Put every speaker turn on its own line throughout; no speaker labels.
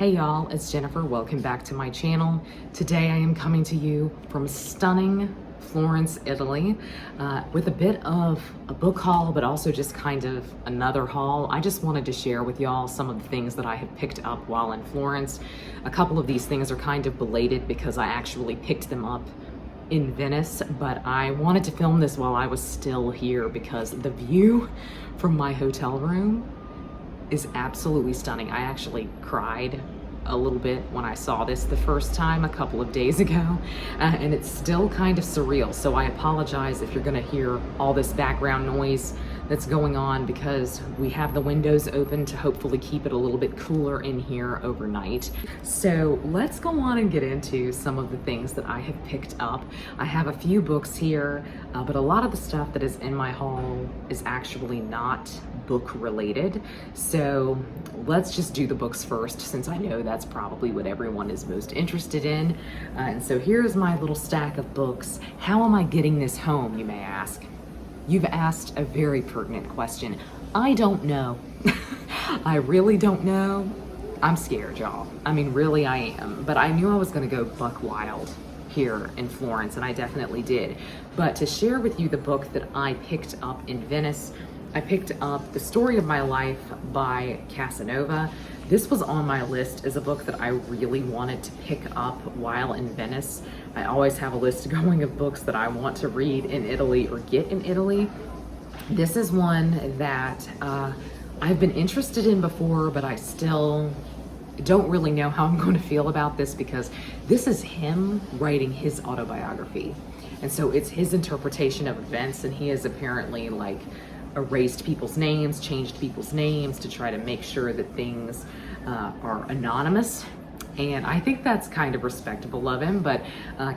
Hey y'all, it's Jennifer. Welcome back to my channel. Today I am coming to you from stunning Florence, Italy, with a bit of a book haul, but also just kind of another haul. I just wanted to share with y'all some of the things that I have picked up while in Florence. A couple of these things are kind of belated because I actually picked them up in Venice, but I wanted to film this while I was still here because the view from my hotel room is absolutely stunning. I actually cried a little bit when I saw this the first time a couple of days ago, and it's still kind of surreal. So I apologize if you're gonna hear all this background noise that's going on because we have the windows open to hopefully keep it a little bit cooler in here overnight. So let's go on and get into some of the things that I have picked up. I have a few books here, but a lot of the stuff that is in my haul is actually not book related. So let's just do the books first, since I know that's probably what everyone is most interested in. And so here's my little stack of books. How am I getting this home, you may ask? You've asked a very pertinent question. I don't know. I really don't know. I'm scared, y'all. I mean, really I am. But I knew I was gonna go buck wild here in Florence, and I definitely did. But to share with you the book that I picked up in Venice, I picked up The Story of My Life by Casanova. This was on my list as a book that I really wanted to pick up while in Venice. I always have a list going of books that I want to read in Italy or get in Italy. This is one that I've been interested in before, but I still don't really know how I'm going to feel about this because this is him writing his autobiography. And so it's his interpretation of events, and he is apparently like erased people's names, changed people's names to try to make sure that things are anonymous. And I think that's kind of respectable of him, but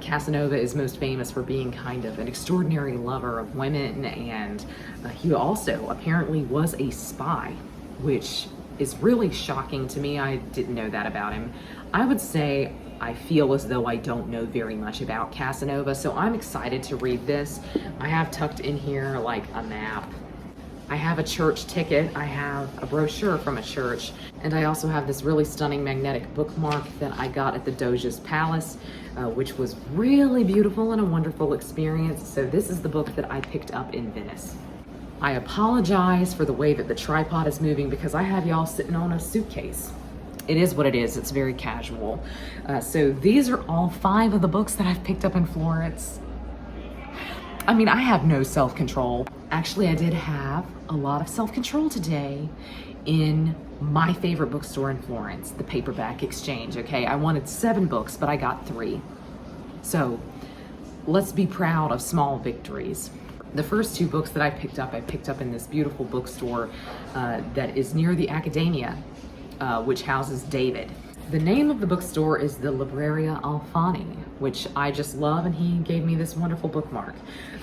Casanova is most famous for being kind of an extraordinary lover of women, and he also apparently was a spy, which is really shocking to me. I didn't know that about him. I would say I feel as though I don't know very much about Casanova, so I'm excited to read this. I have tucked in here like a map. I have a church ticket, I have a brochure from a church, and I also have this really stunning magnetic bookmark that I got at the Doge's Palace, which was really beautiful and a wonderful experience. So this is the book that I picked up in Venice. I apologize for the way that the tripod is moving because I have y'all sitting on a suitcase. It is what it is, it's very casual. So these are all 5 of the books that I've picked up in Florence. I mean, I have no self-control. Actually, I did have a lot of self-control today in my favorite bookstore in Florence, the Paperback Exchange, okay? I wanted 7 books, but I got 3. So let's be proud of small victories. The first 2 books that I picked up in this beautiful bookstore that is near the Academia, which houses David. The name of the bookstore is the Liberia Alfani, which I just love, and he gave me this wonderful bookmark.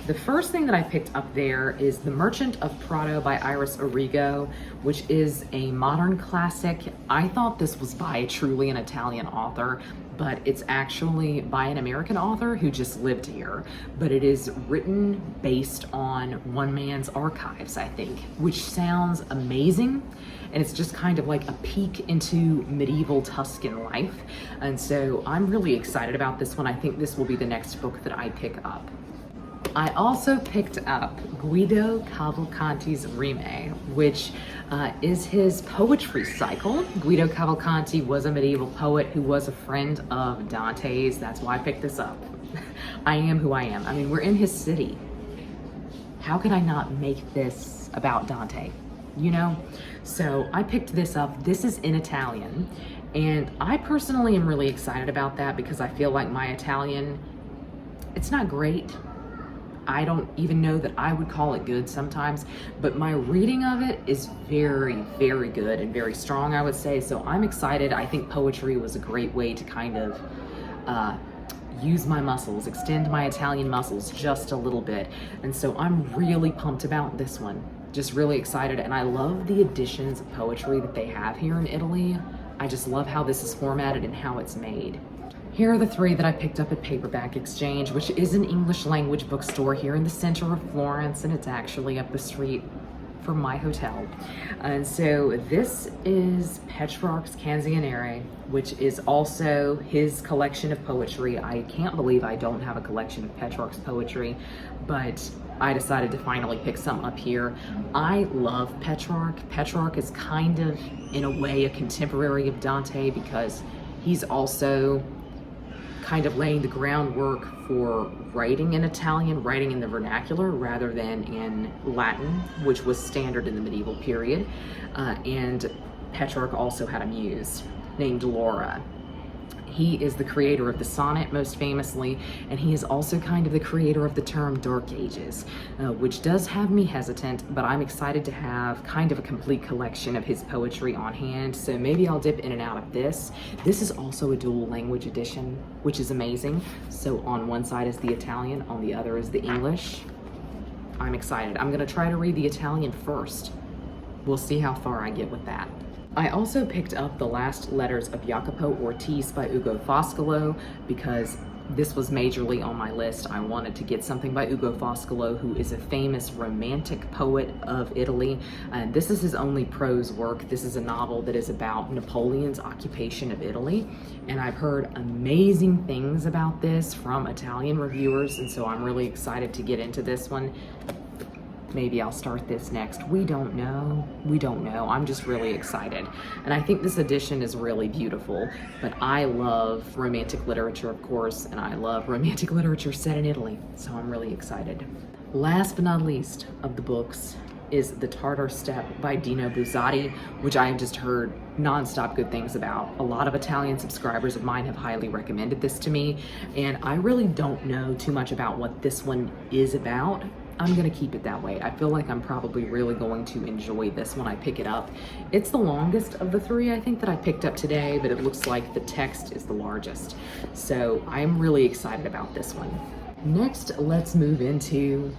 The first thing that I picked up there is The Merchant of Prato by Iris Origo, which is a modern classic. I thought this was by truly an Italian author, but it's actually by an American author who just lived here. But it is written based on one man's archives, I think, which sounds amazing. And it's just kind of like a peek into medieval Tuscan life. And so I'm really excited about this one. I think this will be the next book that I pick up. I also picked up Guido Cavalcanti's Rime, which is his poetry cycle. Guido Cavalcanti was a medieval poet who was a friend of Dante's. That's why I picked this up. I am who I am. I mean, we're in his city. How could I not make this about Dante? You know? So I picked this up. This is in Italian, and I personally am really excited about that because I feel like my Italian, it's not great. I don't even know that I would call it good sometimes, but my reading of it is very, very good and very strong, I would say. So I'm excited. I think poetry was a great way to kind of use my muscles, extend my Italian muscles just a little bit. And so I'm really pumped about this one. Just really excited, and I love the additions of poetry that they have here in Italy. I just love how this is formatted and how it's made. Here are the 3 that I picked up at Paperback Exchange, which is an English language bookstore here in the center of Florence, and it's actually up the street from my hotel. And so this is Petrarch's Canzoniere, which is also his collection of poetry. I can't believe I don't have a collection of Petrarch's poetry, but I decided to finally pick some up here. I love Petrarch. Petrarch is kind of, in a way, a contemporary of Dante because he's also kind of laying the groundwork for writing in Italian, writing in the vernacular rather than in Latin, which was standard in the medieval period. And Petrarch also had a muse named Laura. He is the creator of the sonnet most famously, and he is also kind of the creator of the term Dark Ages, which does have me hesitant, but I'm excited to have kind of a complete collection of his poetry on hand, so maybe I'll dip in and out of this. This is also a dual language edition, which is amazing. So on one side is the Italian, on the other is the English. I'm excited. I'm gonna try to read the Italian first. We'll see how far I get with that. I also picked up The Last Letters of Jacopo Ortis by Ugo Foscolo because this was majorly on my list. I wanted to get something by Ugo Foscolo, who is a famous romantic poet of Italy. This is his only prose work. This is a novel that is about Napoleon's occupation of Italy, and I've heard amazing things about this from Italian reviewers, and so I'm really excited to get into this one. Maybe I'll start this next. We don't know. We don't know. I'm just really excited. And I think this edition is really beautiful, but I love romantic literature, of course, and I love romantic literature set in Italy, so I'm really excited. Last but not least of the books is The Tartar Step by Dino Buzzati, which I have just heard nonstop good things about. A lot of Italian subscribers of mine have highly recommended this to me, and I really don't know too much about what this one is about. I'm gonna keep it that way. I feel like I'm probably really going to enjoy this when I pick it up. It's the longest of the three, I think, that I picked up today, but it looks like the text is the largest. So I'm really excited about this one. Next, let's move into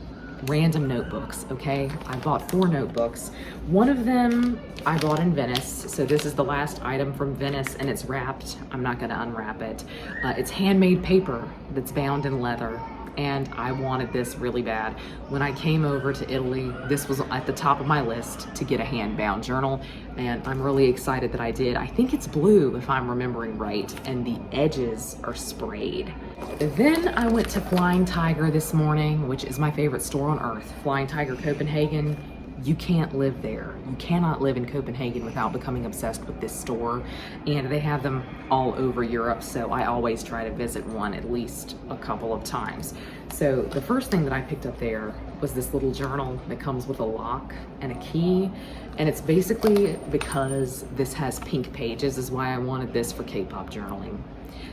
random notebooks, okay? I bought 4 notebooks. One of them I bought in Venice, so this is the last item from Venice, and it's wrapped. I'm not gonna unwrap it. It's handmade paper that's bound in leather, and I wanted this really bad. When I came over to Italy, this was at the top of my list to get a hand-bound journal, and I'm really excited that I did. I think it's blue, if I'm remembering right, and the edges are sprayed. Then I went to Flying Tiger this morning, which is my favorite store on earth. Flying Tiger Copenhagen. You can't live there. You cannot live in Copenhagen without becoming obsessed with this store. And they have them all over Europe, so I always try to visit one at least a couple of times. So the first thing that I picked up there was this little journal that comes with a lock and a key. And it's basically because this has pink pages is why I wanted this for K-pop journaling.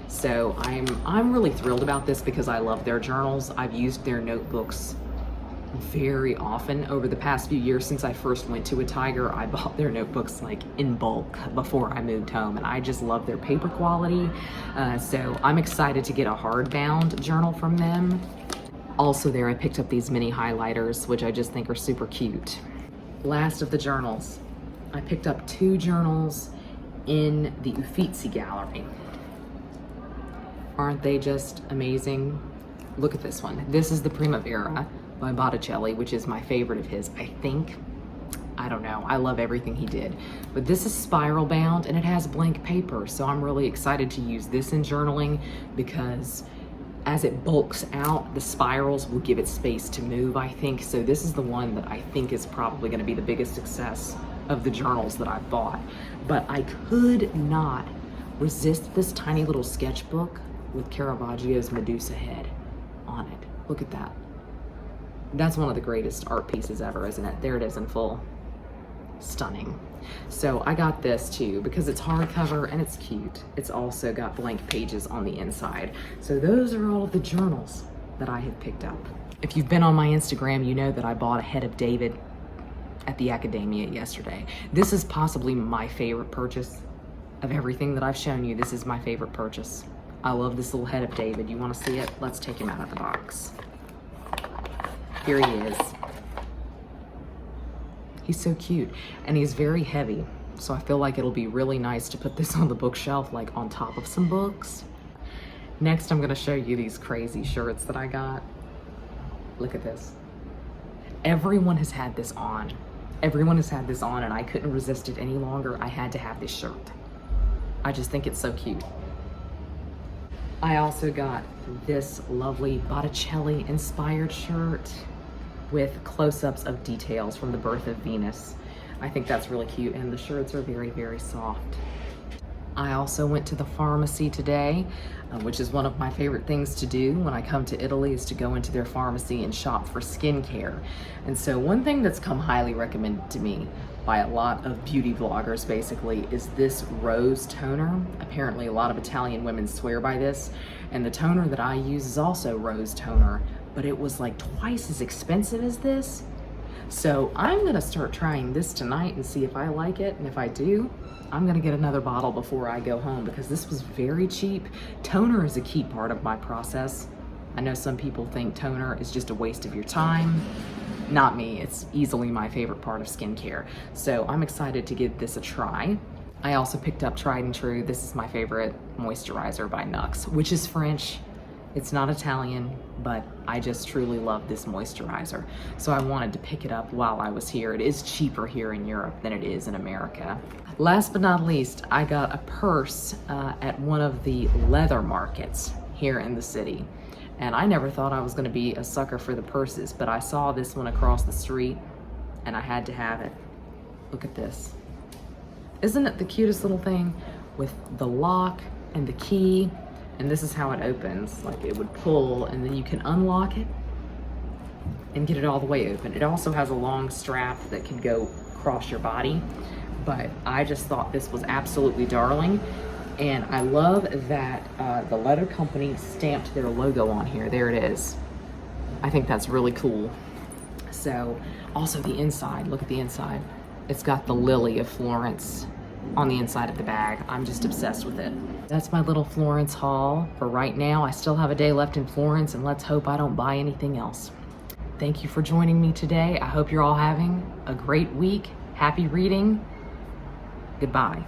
So I'm really thrilled about this because I love their journals. I've used their notebooks very often over the past few years. Since I first went to a Tiger, I bought their notebooks like in bulk before I moved home, and I just love their paper quality. So I'm excited to get a hardbound journal from them. Also there, I picked up these mini highlighters, which I just think are super cute. Last of the journals, I picked up 2 journals in the Uffizi gallery. Aren't they just amazing? Look at this one. This is the Primavera by Botticelli, which is my favorite of his, I think. I don't know, I love everything he did. But this is spiral bound and it has blank paper, so I'm really excited to use this in journaling because as it bulks out, the spirals will give it space to move, I think. So this is the one that I think is probably gonna be the biggest success of the journals that I've bought. But I could not resist this tiny little sketchbook with Caravaggio's Medusa head on it. Look at that. That's one of the greatest art pieces ever, isn't it? There it is in full. Stunning. So I got this too because it's hardcover and it's cute. It's also got blank pages on the inside. So those are all of the journals that I have picked up. If you've been on my Instagram, you know that I bought a Head of David at the Academia yesterday. This is possibly my favorite purchase of everything that I've shown you. This is my favorite purchase. I love this little Head of David. You want to see it? Let's take him out of the box. Here he is. He's so cute, and he's very heavy, so I feel like it'll be really nice to put this on the bookshelf, like on top of some books. Next, I'm gonna show you these crazy shirts that I got. Look at this. Everyone has had this on. Everyone has had this on and I couldn't resist it any longer. I had to have this shirt. I just think it's so cute. I also got this lovely Botticelli inspired shirt with close-ups of details from the birth of Venus. I think that's really cute, and the shirts are very, very soft. I also went to the pharmacy today, which is one of my favorite things to do when I come to Italy, is to go into their pharmacy and shop for skincare. And so one thing that's come highly recommended to me by a lot of beauty vloggers basically is this rose toner. Apparently a lot of Italian women swear by this, and the toner that I use is also rose toner, but it was like twice as expensive as this. So I'm gonna start trying this tonight and see if I like it, and if I do, I'm gonna get another bottle before I go home because this was very cheap. Toner is a key part of my process. I know some people think toner is just a waste of your time. Not me, it's easily my favorite part of skincare. So I'm excited to give this a try. I also picked up Tried and True. This is my favorite moisturizer by Nux, which is French. It's not Italian, but I just truly love this moisturizer. So I wanted to pick it up while I was here. It is cheaper here in Europe than it is in America. Last but not least, I got a purse at one of the leather markets here in the city. And I never thought I was gonna be a sucker for the purses, but I saw this one across the street and I had to have it. Look at this. Isn't it the cutest little thing with the lock and the key? And this is how it opens. Like, it would pull and then you can unlock it and get it all the way open. It also has a long strap that can go across your body, but I just thought this was absolutely darling. And I love that the leather company stamped their logo on here. There it is. I think that's really cool. So also the inside, look at the inside. It's got the lily of Florence on the inside of the bag. I'm just obsessed with it. That's my little Florence haul for right now. I still have a day left in Florence, and let's hope I don't buy anything else. Thank you for joining me today. I hope you're all having a great week. Happy reading. Goodbye.